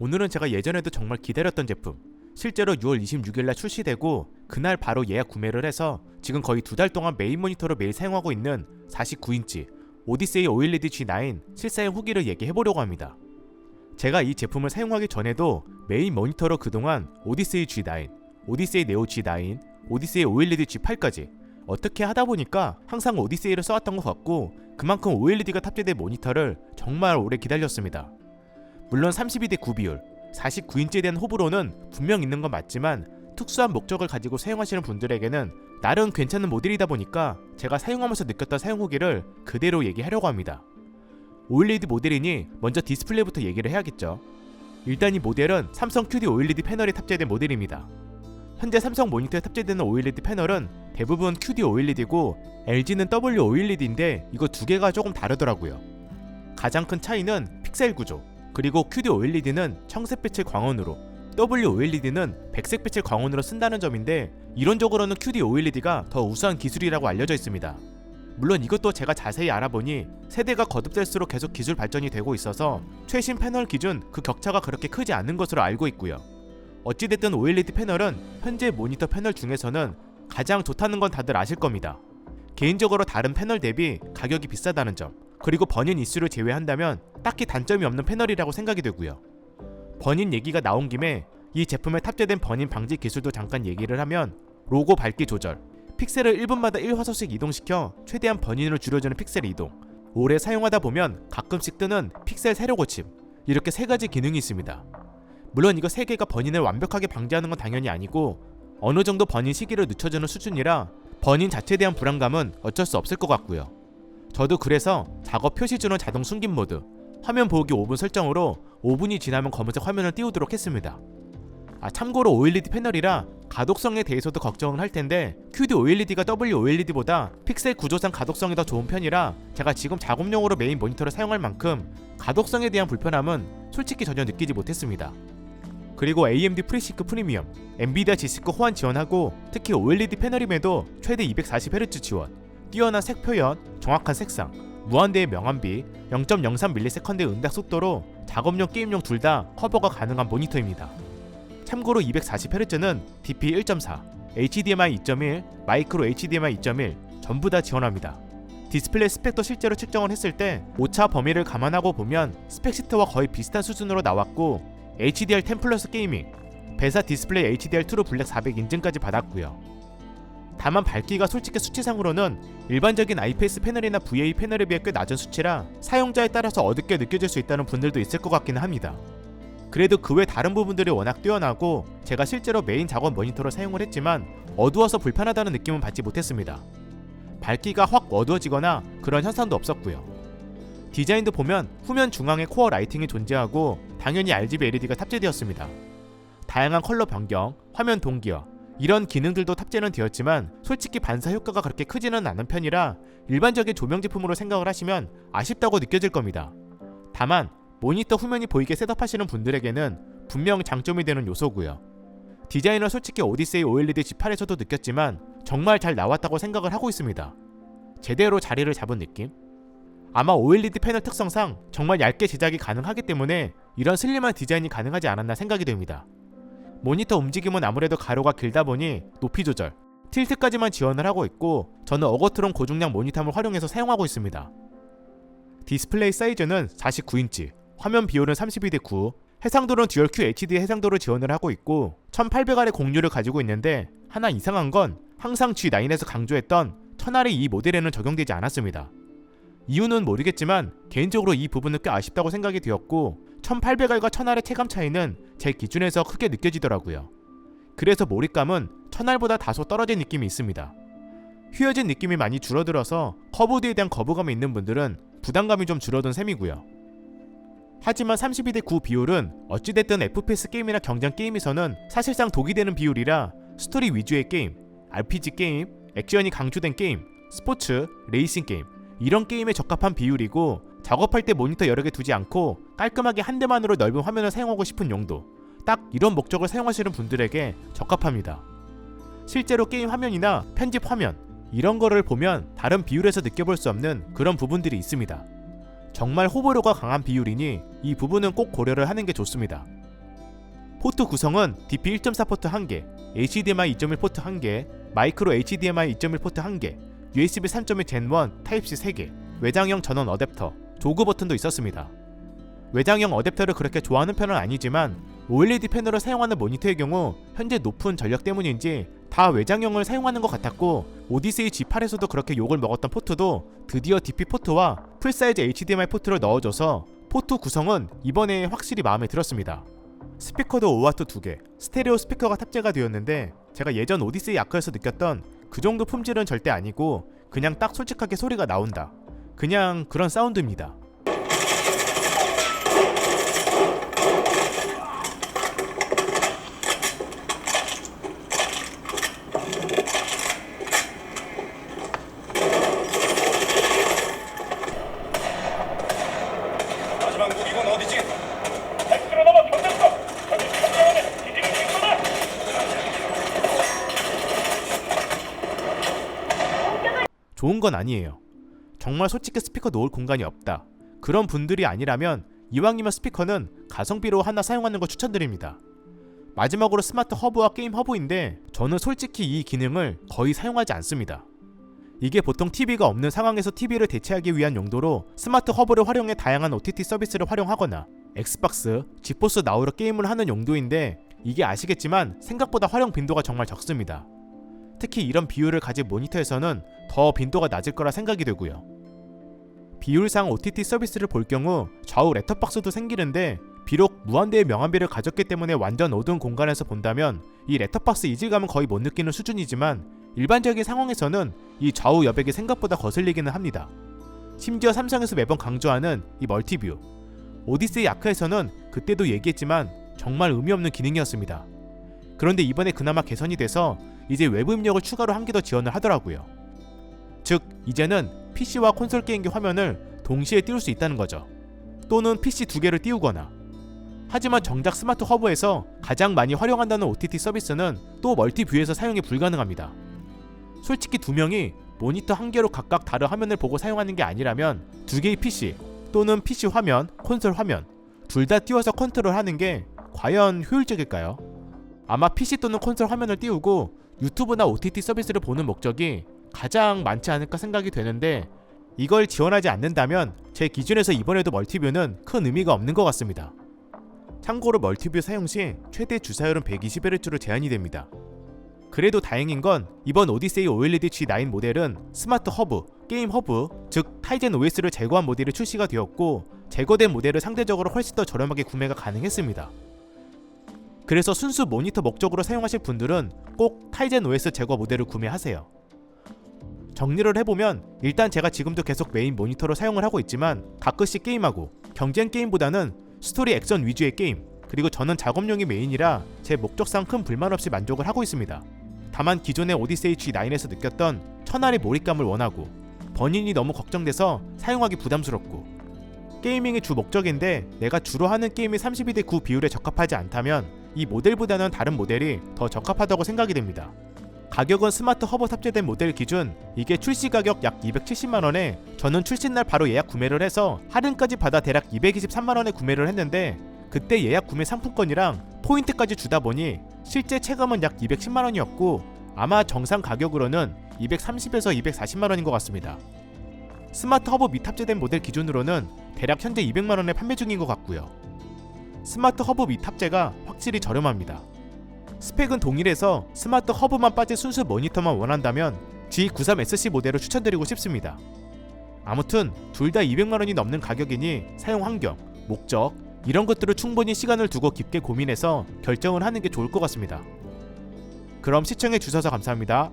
오늘은 제가 예전에도 정말 기다렸던 제품, 실제로 6월 26일날 출시되고 그날 바로 예약 구매를 해서 지금 거의 2달 동안 메인 모니터로 매일 사용하고 있는 49인치 오디세이 OLED G9 실사용 후기를 얘기해보려고 합니다. 제가 이 제품을 사용하기 전에도 메인 모니터로 그동안 오디세이 G9, 오디세이 네오 G9, 오디세이 OLED G8까지 어떻게 하다보니까 항상 오디세이를 써왔던 것 같고 그만큼 OLED가 탑재된 모니터를 정말 오래 기다렸습니다. 물론 32:9 비율, 49인치에 대한 호불호는 분명 있는 건 맞지만 특수한 목적을 가지고 사용하시는 분들에게는 나름 괜찮은 모델이다 보니까 제가 사용하면서 느꼈던 사용 후기를 그대로 얘기하려고 합니다. OLED 모델이니 먼저 디스플레이부터 얘기를 해야겠죠. 일단 이 모델은 삼성 QD OLED 패널이 탑재된 모델입니다. 현재 삼성 모니터에 탑재되는 OLED 패널은 대부분 QD OLED고 LG는 WOLED인데 이거 두 개가 조금 다르더라고요. 가장 큰 차이는 픽셀 구조, 그리고 QD OLED는 청색빛을 광원으로, WOLED는 백색빛을 광원으로 쓴다는 점인데 이론적으로는 QD OLED가 더 우수한 기술이라고 알려져 있습니다. 물론 이것도 제가 자세히 알아보니 세대가 거듭될수록 계속 기술 발전이 되고 있어서 최신 패널 기준 그 격차가 그렇게 크지 않은 것으로 알고 있고요. 어찌됐든 OLED 패널은 현재 모니터 패널 중에서는 가장 좋다는 건 다들 아실 겁니다. 개인적으로 다른 패널 대비 가격이 비싸다는 점, 그리고 번인 이슈를 제외한다면 딱히 단점이 없는 패널이라고 생각이 되고요. 번인 얘기가 나온 김에 이 제품에 탑재된 번인 방지 기술도 잠깐 얘기를 하면 로고 밝기 조절, 픽셀을 1분마다 1화소씩 이동시켜 최대한 번인을 줄여주는 픽셀 이동, 오래 사용하다 보면 가끔씩 뜨는 픽셀 세로 고침, 이렇게 세 가지 기능이 있습니다. 물론 이거 세 개가 번인을 완벽하게 방지하는 건 당연히 아니고 어느 정도 번인 시기를 늦춰주는 수준이라 번인 자체에 대한 불안감은 어쩔 수 없을 것 같고요. 저도 그래서 작업 표시주는 자동 숨김 모드, 화면 보기 5분 설정으로 5분이 지나면 검은색 화면을 띄우도록 했습니다. 참고로 OLED 패널이라 가독성에 대해서도 걱정을 할 텐데 QD OLED가 WOLED보다 픽셀 구조상 가독성이 더 좋은 편이라 제가 지금 작업용으로 메인 모니터를 사용할 만큼 가독성에 대한 불편함은 솔직히 전혀 느끼지 못했습니다. 그리고 AMD FreeSync 프리미엄, 엔비디아 G-Sync 호환 지원하고 특히 OLED 패널임에도 최대 240Hz 지원, 뛰어난 색 표현, 정확한 색상, 무한대의 명암비, 0.03ms 응답 속도로 작업용, 게임용 둘 다 커버가 가능한 모니터입니다. 참고로 240Hz는 DP 1.4, HDMI 2.1, 마이크로 HDMI 2.1 전부 다 지원합니다. 디스플레이 스펙도 실제로 측정을 했을 때 오차 범위를 감안하고 보면 스펙시트와 거의 비슷한 수준으로 나왔고 HDR10 플러스 게이밍, 배사 디스플레이 HDR 트루 블랙 400 인증까지 받았고요. 다만 밝기가 솔직히 수치상으로는 일반적인 IPS 패널이나 VA 패널에 비해 꽤 낮은 수치라 사용자에 따라서 어둡게 느껴질 수 있다는 분들도 있을 것 같기는 합니다. 그래도 그 외 다른 부분들이 워낙 뛰어나고 제가 실제로 메인 작업 모니터로 사용을 했지만 어두워서 불편하다는 느낌은 받지 못했습니다. 밝기가 확 어두워지거나 그런 현상도 없었고요. 디자인도 보면 후면 중앙에 코어 라이팅이 존재하고 당연히 RGB LED가 탑재되었습니다. 다양한 컬러 변경, 화면 동기화 이런 기능들도 탑재는 되었지만 솔직히 반사 효과가 그렇게 크지는 않은 편이라 일반적인 조명 제품으로 생각을 하시면 아쉽다고 느껴질 겁니다. 다만 모니터 후면이 보이게 셋업하시는 분들에게는 분명 장점이 되는 요소고요. 디자인은 솔직히 오디세이 OLED G8에서도 느꼈지만 정말 잘 나왔다고 생각을 하고 있습니다. 제대로 자리를 잡은 느낌? 아마 OLED 패널 특성상 정말 얇게 제작이 가능하기 때문에 이런 슬림한 디자인이 가능하지 않았나 생각이 됩니다. 모니터 움직임은 아무래도 가로가 길다 보니 높이 조절, 틸트까지만 지원을 하고 있고 저는 어거트론 고중량 모니터를 활용해서 사용하고 있습니다. 디스플레이 사이즈는 49인치, 화면 비율은 32:9, 해상도는 듀얼 QHD 해상도를 지원을 하고 있고 1800R의 공유를 가지고 있는데 하나 이상한 건 항상 G9에서 강조했던 1000R이 이 모델에는 적용되지 않았습니다. 이유는 모르겠지만 개인적으로 이 부분은 꽤 아쉽다고 생각이 되었고 1800R과 1000R의 체감 차이는 제 기준에서 크게 느껴지더라고요. 그래서 몰입감은 1000R보다 다소 떨어진 느낌이 있습니다. 휘어진 느낌이 많이 줄어들어서 커브드에 대한 거부감이 있는 분들은 부담감이 좀 줄어든 셈이고요. 하지만 32:9 비율은 어찌됐든 FPS 게임이나 경쟁 게임에서는 사실상 독이 되는 비율이라 스토리 위주의 게임, RPG 게임, 액션이 강조된 게임, 스포츠, 레이싱 게임 이런 게임에 적합한 비율이고 작업할 때 모니터 여러 개 두지 않고 깔끔하게 한 대만으로 넓은 화면을 사용하고 싶은 용도, 딱 이런 목적을 사용하시는 분들에게 적합합니다. 실제로 게임 화면이나 편집 화면 이런 거를 보면 다른 비율에서 느껴볼 수 없는 그런 부분들이 있습니다. 정말 호불호가 강한 비율이니 이 부분은 꼭 고려를 하는 게 좋습니다. 포트 구성은 DP 1.4 포트 1개, HDMI 2.1 포트 1개, 마이크로 HDMI 2.1 포트 1개, USB 3.1 Gen1 타입C 3개, 외장형 전원 어댑터, 조그 버튼도 있었습니다. 외장형 어댑터를 그렇게 좋아하는 편은 아니지만 OLED 패널을 사용하는 모니터의 경우 현재 높은 전력 때문인지 다 외장형을 사용하는 것 같았고, 오디세이 G8에서도 그렇게 욕을 먹었던 포트도 드디어 DP 포트와 풀사이즈 HDMI 포트를 넣어줘서 포트 구성은 이번에 확실히 마음에 들었습니다. 스피커도 5W 2개, 스테레오 스피커가 탑재가 되었는데 제가 예전 오디세이 아크에서 느꼈던 그 정도 품질은 절대 아니고 그냥 딱 솔직하게 소리가 나온다, 그냥 그런 사운드입니다. 이건 어디지? 100km 넘어 경장서! 저기 경장원에 뒤집을 수 있거든! 좋은 건 아니에요. 정말 솔직히 스피커 놓을 공간이 없다, 그런 분들이 아니라면 이왕이면 스피커는 가성비로 하나 사용하는 걸 추천드립니다. 마지막으로 스마트 허브와 게임 허브인데 저는 솔직히 이 기능을 거의 사용하지 않습니다. 이게 보통 TV가 없는 상황에서 TV를 대체하기 위한 용도로 스마트 허브를 활용해 다양한 OTT 서비스를 활용하거나 엑스박스, 지포스 나우로 게임을 하는 용도인데, 이게 아시겠지만 생각보다 활용 빈도가 정말 적습니다. 특히 이런 비율을 가진 모니터에서는 더 빈도가 낮을 거라 생각이 되고요. 비율상 OTT 서비스를 볼 경우 좌우 랩톱박스도 생기는데, 비록 무한대의 명암비를 가졌기 때문에 완전 어두운 공간에서 본다면 이 랩톱박스 이질감은 거의 못 느끼는 수준이지만, 일반적인 상황에서는 이 좌우 여백이 생각보다 거슬리기는 합니다. 심지어 삼성에서 매번 강조하는 이 멀티뷰, 오디세이 아크에서는 그때도 얘기했지만 정말 의미 없는 기능이었습니다. 그런데 이번에 그나마 개선이 돼서 이제 외부 입력을 추가로 한 개 더 지원을 하더라고요. 즉 이제는 PC와 콘솔 게임기 화면을 동시에 띄울 수 있다는 거죠. 또는 PC 2개를 띄우거나. 하지만 정작 스마트 허브에서 가장 많이 활용한다는 OTT 서비스는 또 멀티뷰에서 사용이 불가능합니다. 솔직히 두 명이 모니터 한 개로 각각 다른 화면을 보고 사용하는 게 아니라면 두 개의 PC 또는 PC 화면, 콘솔 화면 둘 다 띄워서 컨트롤하는 게 과연 효율적일까요? 아마 PC 또는 콘솔 화면을 띄우고 유튜브나 OTT 서비스를 보는 목적이 가장 많지 않을까 생각이 되는데, 이걸 지원하지 않는다면 제 기준에서 이번에도 멀티뷰는 큰 의미가 없는 것 같습니다. 참고로 멀티뷰 사용 시 최대 주사율은 120Hz로 제한이 됩니다. 그래도 다행인 건 이번 오디세이 OLED G9 모델은 스마트 허브, 게임 허브, 즉 타이젠 OS를 제거한 모델이 출시가 되었고, 제거된 모델을 상대적으로 훨씬 더 저렴하게 구매가 가능했습니다. 그래서 순수 모니터 목적으로 사용하실 분들은 꼭 타이젠 OS 제거 모델을 구매하세요. 정리를 해보면 일단 제가 지금도 계속 메인 모니터로 사용을 하고 있지만 가끔씩 게임하고, 경쟁 게임보다는 스토리 액션 위주의 게임, 그리고 저는 작업용이 메인이라 제 목적상 큰 불만 없이 만족을 하고 있습니다. 다만 기존의 오디세이 G9에서 느꼈던 천알의 몰입감을 원하고, 번인이 너무 걱정돼서 사용하기 부담스럽고, 게이밍이 주 목적인데 내가 주로 하는 게임이 32:9 비율에 적합하지 않다면 이 모델보다는 다른 모델이 더 적합하다고 생각이 됩니다. 가격은 스마트 허브 탑재된 모델 기준 이게 출시 가격 약 270만원에 저는 출시날 바로 예약 구매를 해서 할인까지 받아 대략 223만원에 구매를 했는데, 그때 예약 구매 상품권이랑 포인트까지 주다 보니 실제 체감은 약 210만원이었고 아마 정상 가격으로는 230에서 240만원인 것 같습니다. 스마트 허브 미탑재된 모델 기준으로는 대략 현재 200만원에 판매 중인 것 같고요. 스마트 허브 미탑재가 확실히 저렴합니다. 스펙은 동일해서 스마트 허브만 빠진 순수 모니터만 원한다면 G93SC 모델을 추천드리고 싶습니다. 아무튼 둘 다 200만원이 넘는 가격이니 사용 환경, 목적 이런 것들을 충분히 시간을 두고 깊게 고민해서 결정을 하는 게 좋을 것 같습니다. 그럼 시청해 주셔서 감사합니다.